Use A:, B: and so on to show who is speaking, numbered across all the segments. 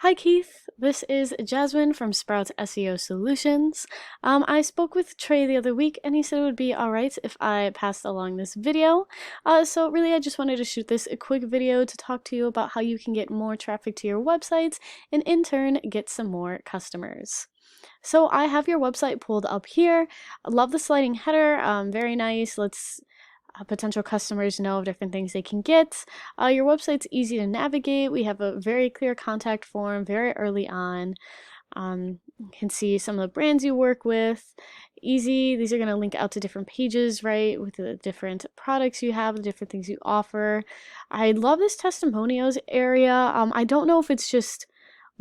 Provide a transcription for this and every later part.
A: Hi Keith, this is Jasmine from Sprouts SEO Solutions. I spoke with Trey the other week and he said it would be alright if I passed along this video. So really I just wanted to shoot this a quick video to talk to you about how you can get more traffic to your websites and in turn get some more customers. So I have your website pulled up here. I love the sliding header, very nice. Let's potential customers know of different things they can get. Your website's easy to navigate. We have a very clear contact form very early on. You can see some of the brands you work with. Easy. These are going to link out to different pages, right, with the different products you have, the different things you offer. I love this testimonials area. I don't know if it's just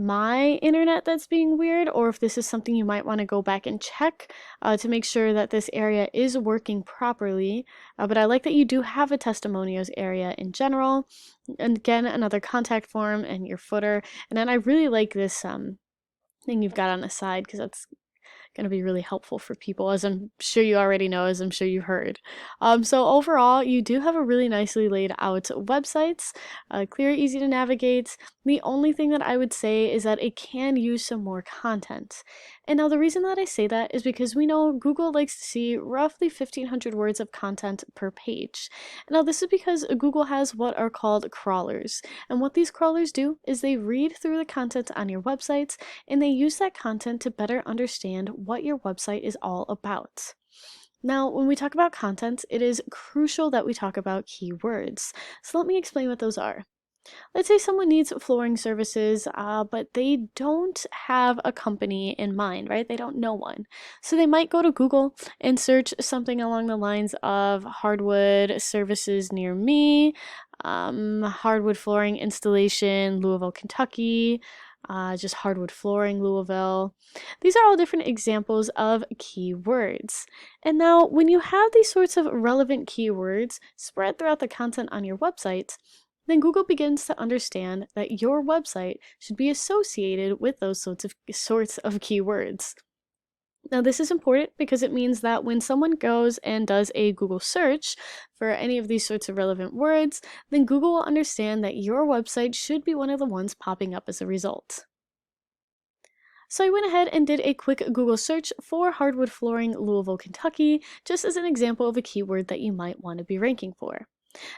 A: my internet that's being weird or if this is something you might want to go back and check to make sure that this area is working properly. But I like that you do have a testimonials area in general. And again, another contact form and your footer. And then I really like this thing you've got on the side because that's going to be really helpful for people, as I'm sure you already know, as I'm sure you've heard. So overall, you do have a really nicely laid out websites, clear, easy to navigate. The only thing that I would say is that it can use some more content. And now the reason that I say that is because we know Google likes to see roughly 1,500 words of content per page. Now this is because Google has what are called crawlers. And what these crawlers do is they read through the content on your websites and they use that content to better understand what your website is all about. Now, when we talk about content, it is crucial that we talk about keywords. So let me explain what those are. Let's say someone needs flooring services, but they don't have a company in mind, right? They don't know one. So they might go to Google and search something along the lines of hardwood services near me, hardwood flooring installation, Louisville, Kentucky, just hardwood flooring, Louisville. These are all different examples of keywords. And now when you have these sorts of relevant keywords spread throughout the content on your website, then Google begins to understand that your website should be associated with those sorts of keywords. Now this is important because it means that when someone goes and does a Google search for any of these sorts of relevant words, then Google will understand that your website should be one of the ones popping up as a result. So I went ahead and did a quick Google search for hardwood flooring, Louisville, Kentucky, just as an example of a keyword that you might want to be ranking for.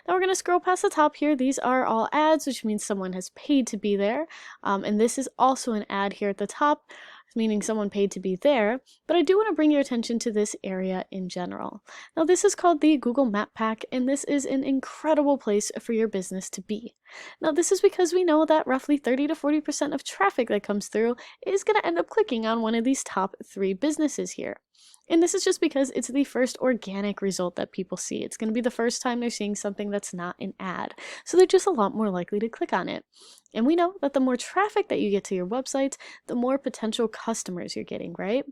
A: Now we're going to scroll past the top here. These are all ads, which means someone has paid to be there. And this is also an ad here at the top, meaning someone paid to be there. But I do want to bring your attention to this area in general. Now this is called the Google Map Pack, and this is an incredible place for your business to be. Now this is because we know that roughly 30 to 40% of traffic that comes through is going to end up clicking on one of these top 3 businesses here. And this is just because it's the first organic result that people see. It's going to be the first time they're seeing something that's not an ad. So they're just a lot more likely to click on it. And we know that the more traffic that you get to your website, the more potential customers you're getting, right?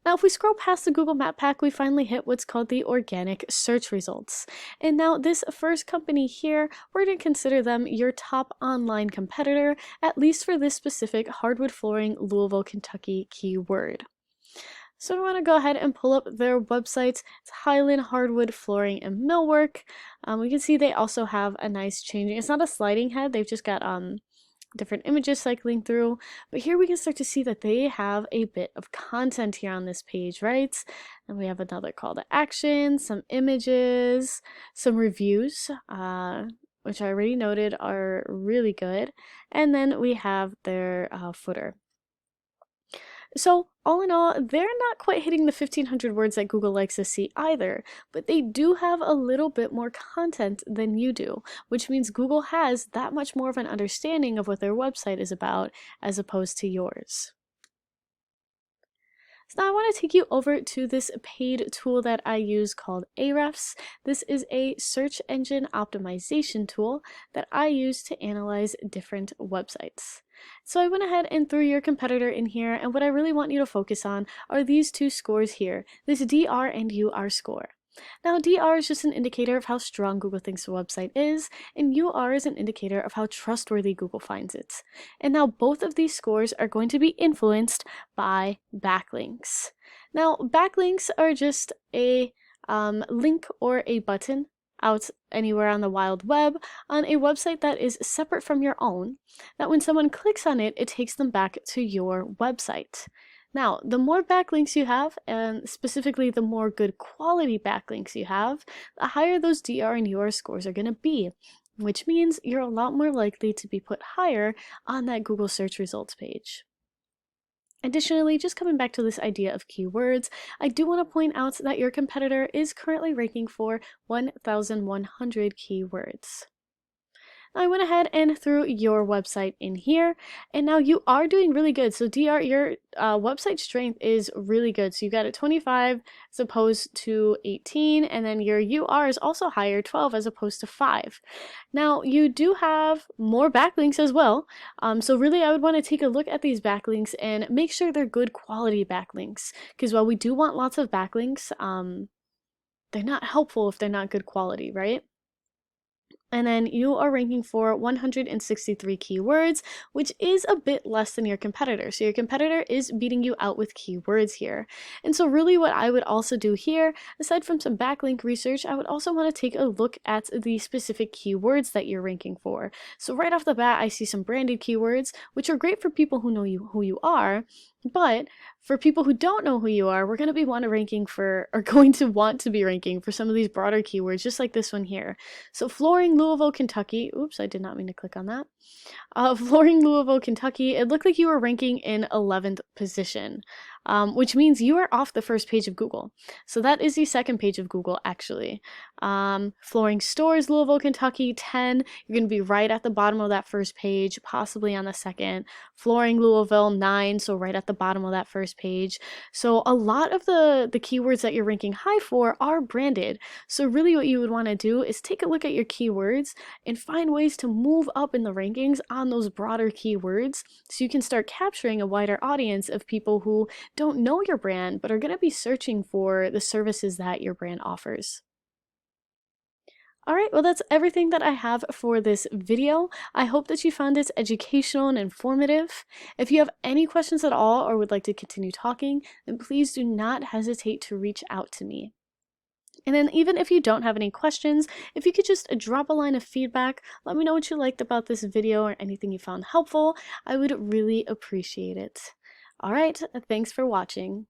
A: Now, if we scroll past the Google Map Pack, we finally hit what's called the organic search results. And now this first company here, we're going to consider them your top online competitor, at least for this specific hardwood flooring Louisville, Kentucky keyword. So I want to go ahead and pull up their websites. It's Highland Hardwood Flooring and Millwork. We can see they also have a nice changing. It's not a sliding head. They've just got different images cycling through. But here we can start to see that they have a bit of content here on this page, right? And we have another call to action, some images, some reviews, which I already noted are really good. And then we have their footer. So all in all, they're not quite hitting the 1,500 words that Google likes to see either, but they do have a little bit more content than you do, which means Google has that much more of an understanding of what their website is about as opposed to yours. So now I want to take you over to this paid tool that I use called Ahrefs. This is a search engine optimization tool that I use to analyze different websites. So I went ahead and threw your competitor in here, and what I really want you to focus on are these 2 scores here, this DR and UR score. Now, DR is just an indicator of how strong Google thinks a website is, and UR is an indicator of how trustworthy Google finds it. And now both of these scores are going to be influenced by backlinks. Now, backlinks are just a link or a button out anywhere on the wild web on a website that is separate from your own, that when someone clicks on it, it takes them back to your website. Now, the more backlinks you have, and specifically the more good quality backlinks you have, the higher those DR and UR scores are going to be, which means you're a lot more likely to be put higher on that Google search results page. Additionally, just coming back to this idea of keywords, I do want to point out that your competitor is currently ranking for 1,100 keywords. I went ahead and threw your website in here, and now you are doing really good. So DR, your website strength is really good. So you got a 25 as opposed to 18, and then your UR is also higher, 12 as opposed to 5. Now you do have more backlinks as well. So really I would want to take a look at these backlinks and make sure they're good quality backlinks. Because while we do want lots of backlinks, they're not helpful if they're not good quality, right? And then you are ranking for 163 keywords, which is a bit less than your competitor. So your competitor is beating you out with keywords here. And so really what I would also do here, aside from some backlink research, I would also want to take a look at the specific keywords that you're ranking for. So right off the bat, I see some branded keywords, which are great for people who know who you are. But for people who don't know who you are, we're going to be going to want to be ranking for some of these broader keywords, just like this one here. So flooring, Louisville, Kentucky. Oops, I did not mean to click on that. Flooring, Louisville, Kentucky. It looked like you were ranking in 11th position, which means you are off the first page of Google. So that is the second page of Google, actually. Flooring stores, Louisville, Kentucky, 10. You're going to be right at the bottom of that first page, possibly on the second. Flooring, Louisville, 9. So right at the bottom of that first page. So a lot of the keywords that you're ranking high for are branded. So really what you would want to do is take a look at your keywords and find ways to move up in the rankings on those broader keywords so you can start capturing a wider audience of people who don't know your brand but are going to be searching for the services that your brand offers. Alright, well that's everything that I have for this video. I hope that you found this educational and informative. If you have any questions at all or would like to continue talking, then please do not hesitate to reach out to me. And then even if you don't have any questions, if you could just drop a line of feedback, let me know what you liked about this video or anything you found helpful, I would really appreciate it. Alright, thanks for watching.